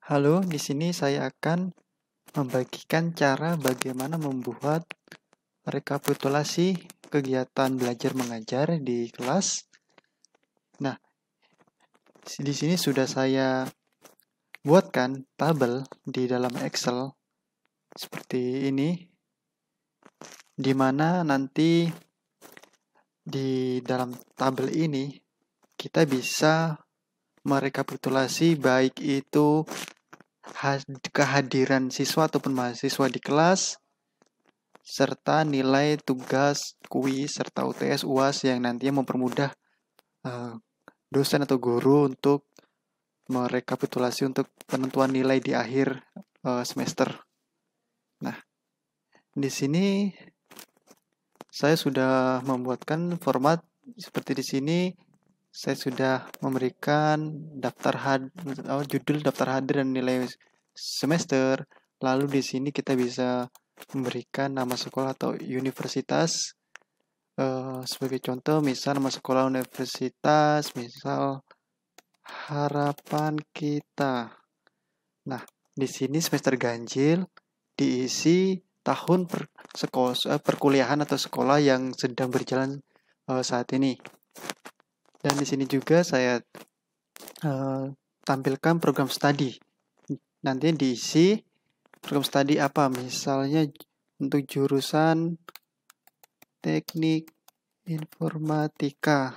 Halo, di sini saya akan membagikan cara bagaimana membuat rekapitulasi kegiatan belajar mengajar di kelas. Nah, di sini sudah saya buatkan tabel di dalam Excel seperti ini, di mana nanti di dalam tabel ini kita bisa merekapitulasi baik itu kehadiran siswa ataupun mahasiswa di kelas, serta nilai tugas, kuis, serta UTS, UAS yang nantinya mempermudah uh, dosen atau guru untuk merekapitulasi untuk penentuan nilai di akhir semester. Nah, di sini saya sudah membuatkan format seperti di sini. Saya sudah memberikan judul daftar hadir dan nilai semester. Lalu di sini kita bisa memberikan nama sekolah atau universitas. Sebagai contoh, misal nama sekolah universitas, misal Harapan Kita. Nah, di sini semester ganjil diisi tahun perkuliahan atau sekolah yang sedang berjalan saat ini. Dan di sini juga saya tampilkan program studi. Nanti diisi program studi apa? Misalnya untuk jurusan teknik informatika.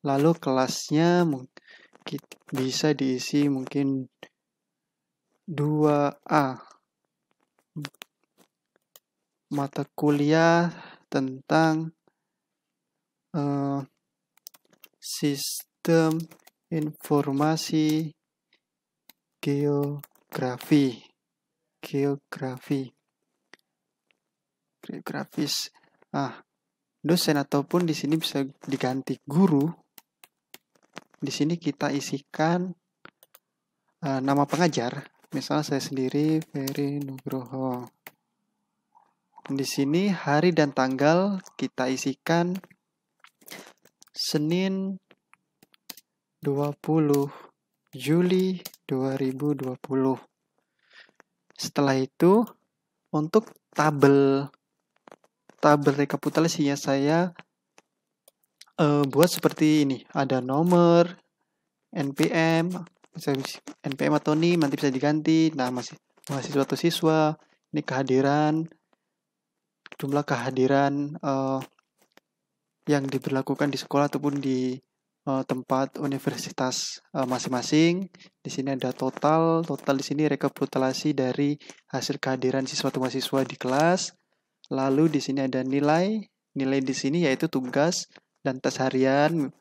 Lalu kelasnya bisa diisi mungkin 2A. Mata kuliah tentang sistem informasi geografis. Dosen ataupun di sini bisa diganti guru. Di sini kita isikan nama pengajar. Misalnya saya sendiri Ferry Nugroho. Di sini hari dan tanggal kita isikan Senin 20 Juli 2020. Setelah itu untuk tabel rekapitulasinya saya buat seperti ini. Ada nomor, NPM, NPM atau NIM nanti bisa diganti. Nah, mahasiswa atau siswa, ini kehadiran, jumlah kehadiran yang diberlakukan di sekolah ataupun di tempat universitas masing-masing. Di sini ada total di sini rekapitulasi dari hasil kehadiran siswa atau mahasiswa di kelas. Lalu di sini ada nilai di sini yaitu tugas dan tes harian.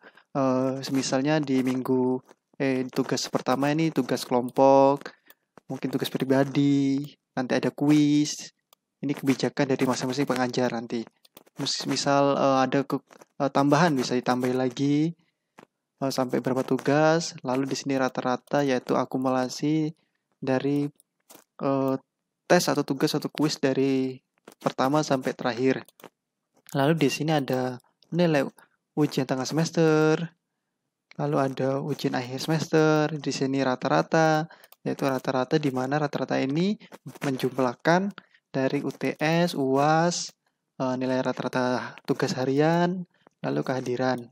Misalnya di tugas pertama ini tugas kelompok, mungkin tugas pribadi, nanti ada kuis. Ini kebijakan dari masing-masing pengajar nanti. Misal ada tambahan bisa ditambahin lagi sampai berapa tugas. Lalu di sini rata-rata yaitu akumulasi dari tes atau tugas atau kuis dari pertama sampai terakhir. Lalu di sini ada nilai ujian tengah semester. Lalu ada ujian akhir semester. Di sini rata-rata, yaitu rata-rata di mana rata-rata ini menjumlahkan dari UTS, UAS, nilai rata-rata tugas harian, lalu kehadiran.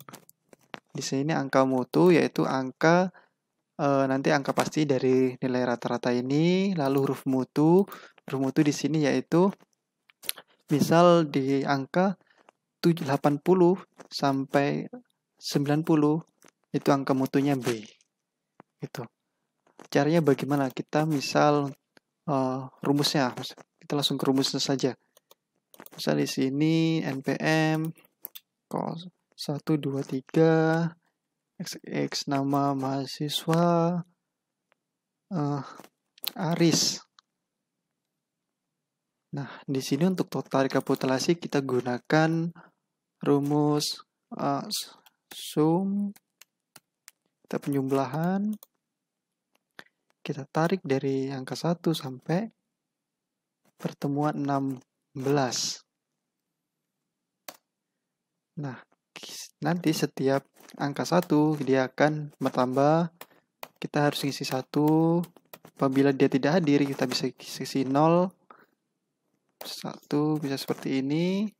Di sini angka mutu yaitu nanti angka pasti dari nilai rata-rata ini, lalu huruf mutu di sini yaitu misal di angka 80 sampai 90 itu angka mutunya B. Itu. Caranya bagaimana? Kita misal rumusnya, kita langsung ke rumusnya saja. Misal di sini NPM 1 2 3 XX nama mahasiswa Aris. Nah, di sini untuk total rekapitulasi kita gunakan rumus sum, kita penjumlahan, kita tarik dari angka 1 sampai pertemuan 16. Nah, nanti setiap angka 1 dia akan bertambah. Kita harus isi 1, Apabila dia tidak hadir, kita bisa isi 0, 1, bisa seperti ini,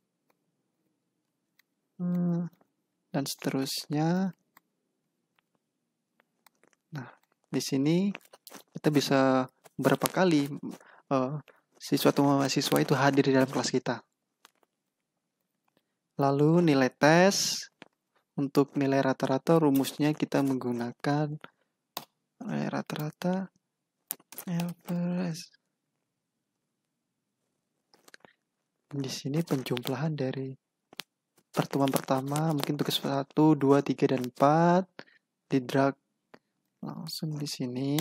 dan seterusnya. Nah, di sini kita bisa berapa kali siswa atau mahasiswa itu hadir di dalam kelas kita. Lalu nilai tes, untuk nilai rata-rata rumusnya kita menggunakan nilai rata-rata L per S. Di sini penjumlahan dari pertemuan pertama, mungkin tugas 1, 2, 3, dan 4, di drag langsung di sini.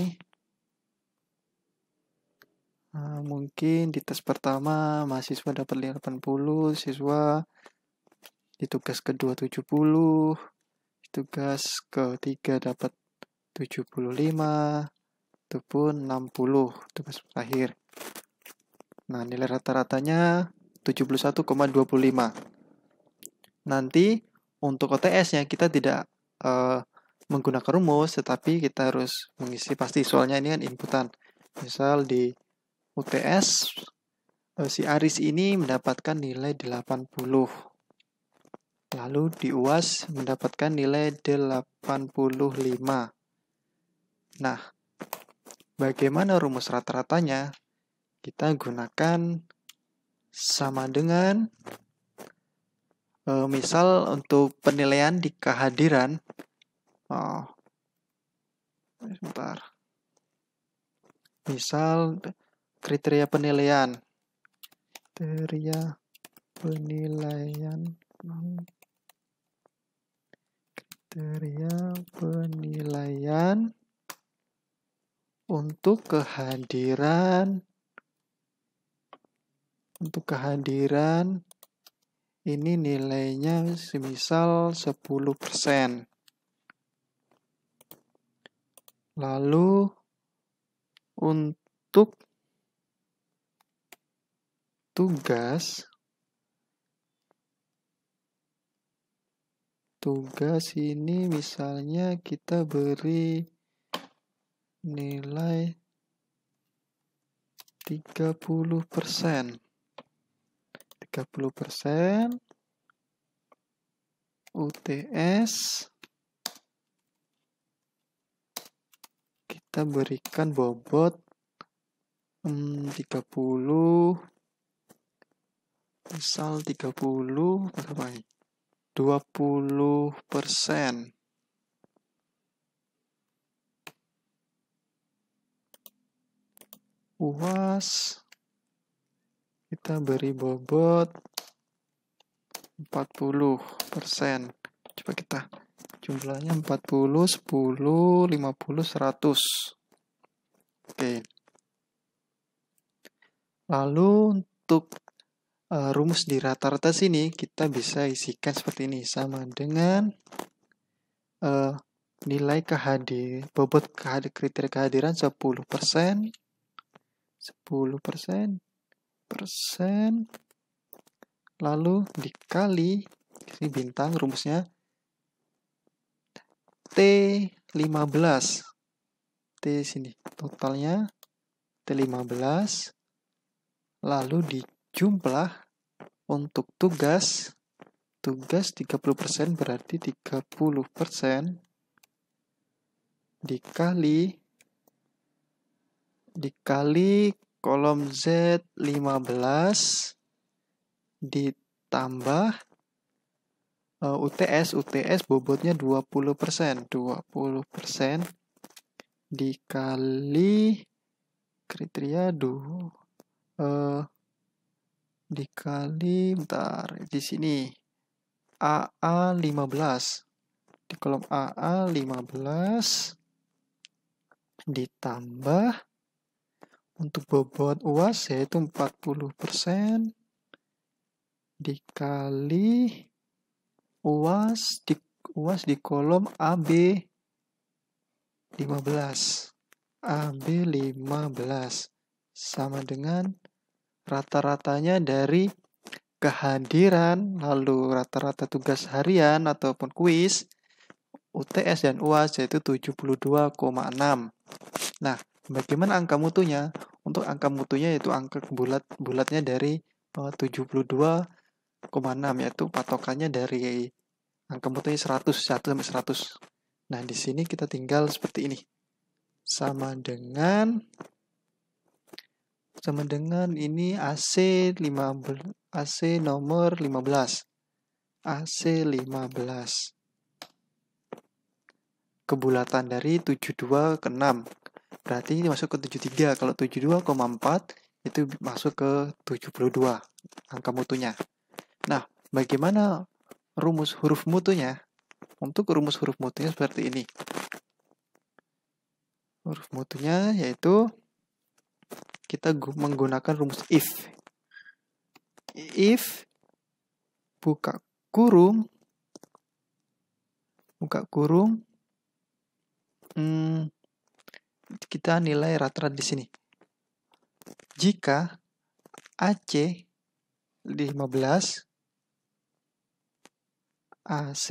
Nah, mungkin di tes pertama mahasiswa dapat 80, siswa di tugas kedua 70, di tugas ketiga dapat 75, itu pun 60 tugas terakhir. Nah, nilai rata-ratanya 71,25. Nanti untuk OTS-nya kita tidak menggunakan rumus, tetapi kita harus mengisi pasti, soalnya ini kan inputan. Misal di UTS si Aris ini mendapatkan nilai 80. Lalu di UAS mendapatkan nilai 85. Nah, bagaimana rumus rata-ratanya? Kita gunakan sama dengan misal untuk penilaian di kehadiran. Sebentar. Misal kriteria penilaian. Kriteria penilaian untuk kehadiran ini nilainya semisal 10%. Lalu untuk tugas ini misalnya kita beri nilai 30%. 30% UTS kita berikan bobot 30, misal 30 berapa ini? 20%. UAS kita beri bobot 40%. Coba kita jumlahnya 40, 10, 50, 100. Oke. Lalu untuk rumus di rata-rata sini kita bisa isikan seperti ini, sama dengan nilai bobot kriteria kehadiran 10%, lalu dikali, ini bintang rumusnya, T15. T sini totalnya T15, lalu dijumlah untuk tugas 30% berarti 30% dikali kolom Z 15 ditambah UTS bobotnya 20%. 20% dikali kriteria dikali di sini AA 15. Di kolom AA 15 ditambah untuk bobot UAS yaitu 40% dikali UAS di kolom AB 15. AB 15 sama dengan rata-ratanya dari kehadiran, lalu rata-rata tugas harian ataupun kuis, UTS dan UAS yaitu 72,6. Nah, bagaimana angka mutunya? Untuk angka mutunya yaitu angka bulatnya dari 72,6, yaitu patokannya dari angka mutunya 100, 1 sampai 100. Nah, di sini kita tinggal seperti ini. Sama dengan ini AC nomor 15. AC 15. Kebulatan dari 72 ke 6. Berarti ini masuk ke 73. Kalau 72,4 itu masuk ke 72 angka mutunya. Nah, bagaimana rumus huruf mutunya? Untuk rumus huruf mutunya seperti ini. Huruf mutunya yaitu kita menggunakan rumus if. If buka kurung kita nilai rata-rata di sini. Jika AC 15, AC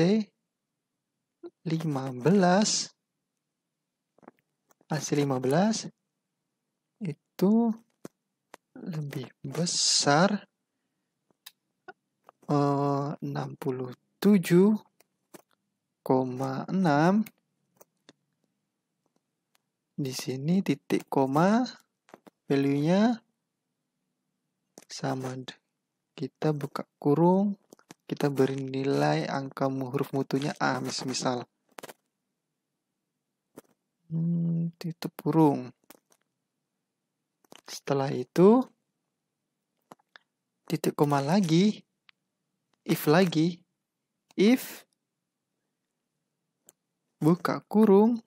15 itu lebih besar 67,6. Di sini titik koma value-nya sama. Kita buka kurung, kita beri nilai angka huruf mutunya A, misal. Tutup kurung. Setelah itu titik koma lagi, if lagi, if buka kurung,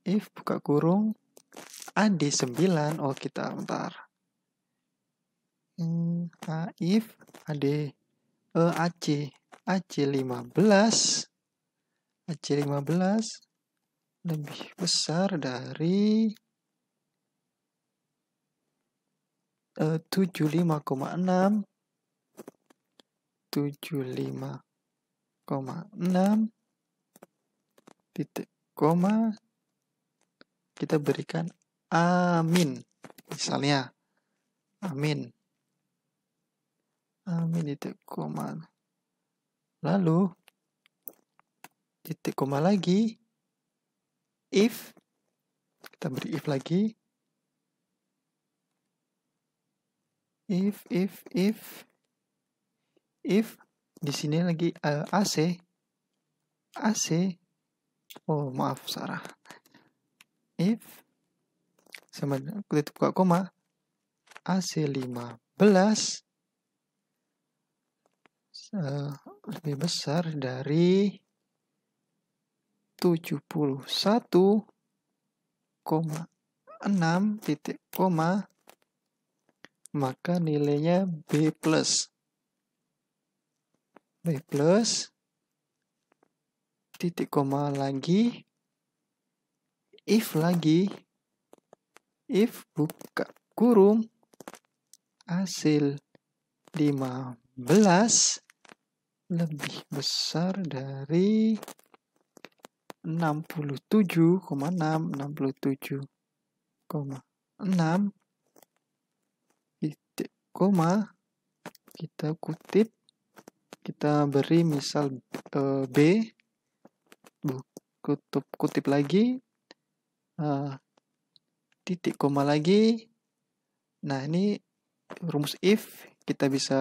if buka kurung AD 9. Oh, kita bentar. If AD AC 15 lebih besar dari 75,6 titik koma, kita berikan amin, misalnya amin titik koma, lalu titik koma lagi, if kita beri if lagi, if di sini lagi AC, oh maaf salah, if sama titik buka koma AC 15 lebih besar dari 71,6 titik koma, maka nilainya B+. Titik koma lagi, if buka kurung hasil 15 lebih besar dari 67,6 titik koma, kita kutip, kita beri misal B, kutip lagi, titik koma lagi. Nah, ini rumus if kita bisa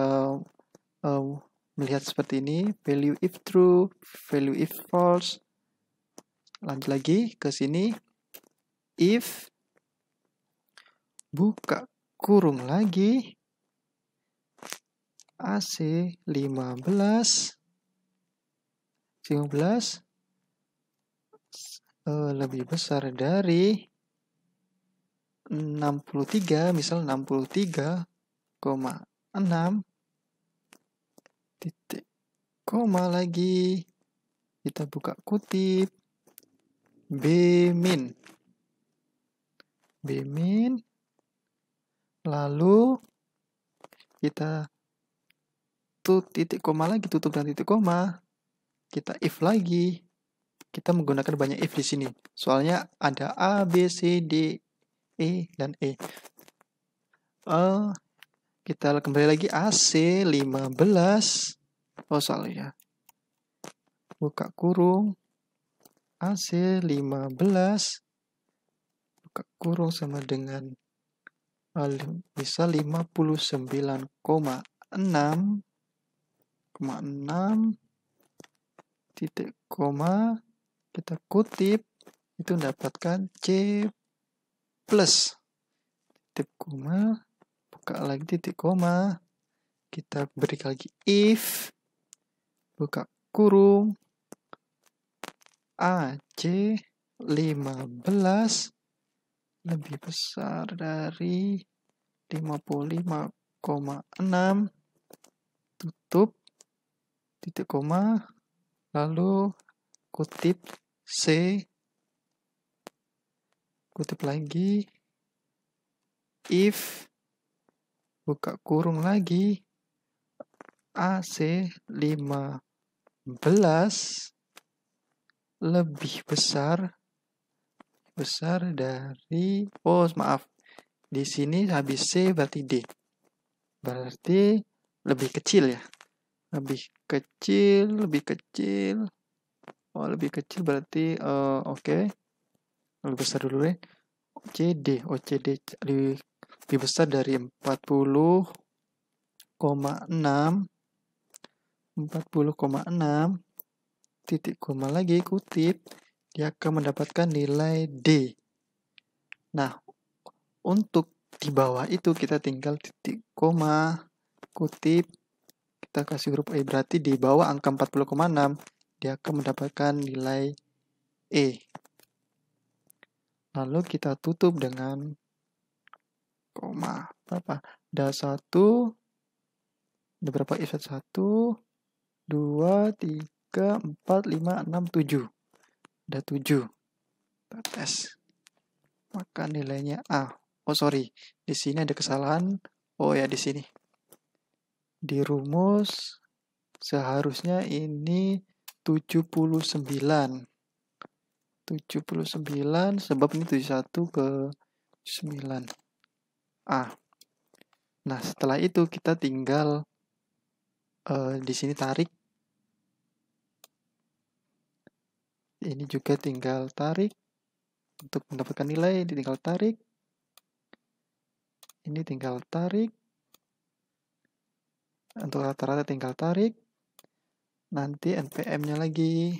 melihat seperti ini, value if true, value if false. Lanjut lagi ke sini, if buka kurung lagi AC 15 lebih besar dari 63, misal 63,6 titik koma lagi, kita buka kutip, B min, lalu kita titik koma lagi, tutup dan titik koma, kita if lagi, kita menggunakan banyak if di sini. Soalnya ada A, B, C, D, E, dan E. Kita kembali lagi AC 15. Oh, salah ya. Buka kurung. AC 15. Buka kurung sama dengan bisa 59,6 titik koma, kita kutip, itu mendapatkan C plus titik koma, buka lagi titik koma, kita beri lagi if, buka kurung, AC 15 lebih besar dari 55,6, tutup, titik koma, lalu kutip C, kutip lagi, if, buka kurung lagi, AC 15 lebih besar dari, oh maaf, di sini habis C berarti D, berarti lebih kecil ya, lebih kecil, oh lebih kecil berarti oke. Lebih besar dulu ya, CD lebih besar dari 40,6 titik koma lagi, kutip, dia akan mendapatkan nilai D. Nah, untuk di bawah itu kita tinggal titik koma, kutip, kita kasih huruf E, berarti di bawah angka 40,6 dia akan mendapatkan nilai E. Lalu kita tutup dengan koma. Berapa? Ada 1, ada berapa if? 1, 2, 3, 4, 5, 6, 7. Ada 7. Kita tes. Maka nilainya A. Oh sorry, di sini ada kesalahan. Oh ya, di sini. Di rumus seharusnya ini 79. 79 sebab ini 71 ke 9. A. Nah, setelah itu kita tinggal di sini tarik. Ini juga tinggal tarik. Untuk mendapatkan nilai, tinggal tarik. Ini tinggal tarik. Untuk rata-rata tinggal tarik. Nanti NPM-nya lagi.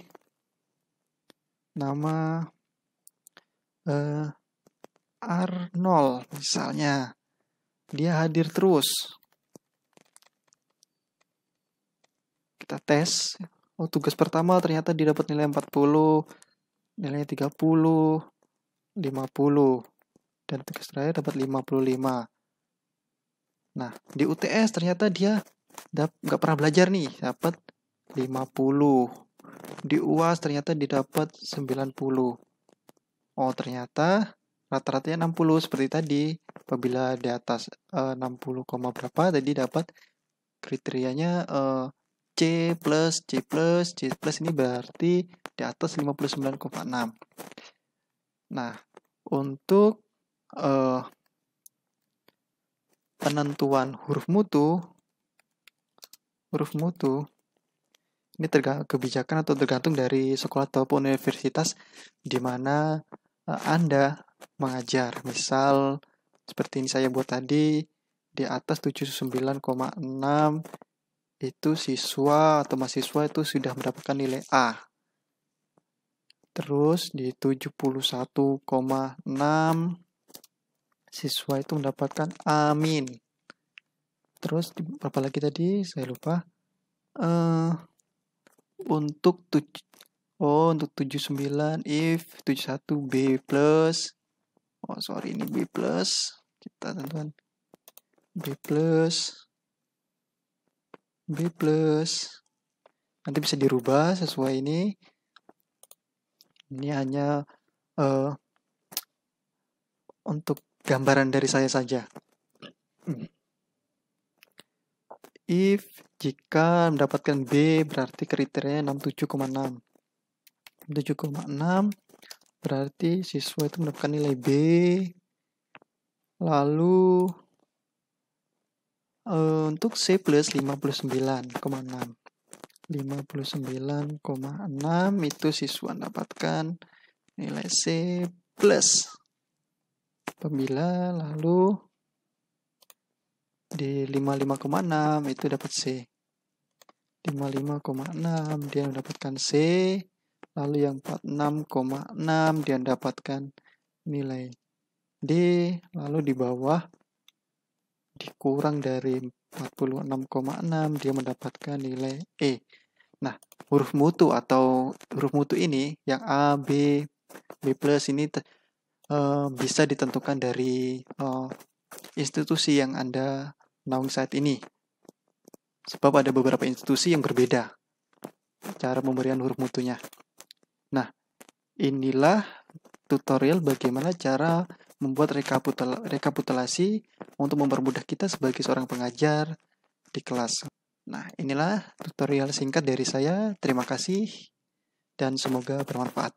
Nama Arnold misalnya. Dia hadir terus. Kita tes. Oh, tugas pertama ternyata didapat nilai 40, nilai 30, 50. Dan tugas terakhir dapat 55. Nah, di UTS ternyata dia nggak pernah belajar nih, dapat 50. Di UAS ternyata didapat 90. Oh, ternyata rata-ratanya 60 seperti tadi. Apabila di atas 60, berapa tadi dapat kriterianya C plus ini berarti di atas 59,6. Nah, untuk penentuan huruf mutu ini kebijakan atau tergantung dari sekolah ataupun universitas di mana Anda mengajar. Misal seperti ini saya buat tadi, di atas 79,6 itu siswa atau mahasiswa itu sudah mendapatkan nilai A. Terus di 71,6 siswa itu mendapatkan A-. Terus berapa lagi tadi? Saya lupa. Untuk 79 if 71 B plus. Oh sorry, ini B plus. Kita tentukan B plus. Nanti bisa dirubah sesuai ini. Ini hanya untuk gambaran dari saya saja. If jika mendapatkan B berarti kriterianya 67,6. 7,6 berarti siswa itu mendapatkan nilai B. Lalu untuk C plus 59,6. 59,6 itu siswa mendapatkan nilai C plus. Apabila lalu di 55,6 itu dapat C. 55,6 dia mendapatkan C. Lalu yang 46,6 dia mendapatkan nilai D. Lalu di bawah dikurang dari 46,6 dia mendapatkan nilai E. Nah, huruf mutu atau huruf mutu ini yang A, B, B plus ini bisa ditentukan dari institusi yang Anda naungi saat ini. Sebab ada beberapa institusi yang berbeda cara pemberian huruf mutunya. Nah, inilah tutorial bagaimana cara membuat rekapitulasi untuk mempermudah kita sebagai seorang pengajar di kelas. Nah, inilah tutorial singkat dari saya. Terima kasih dan semoga bermanfaat.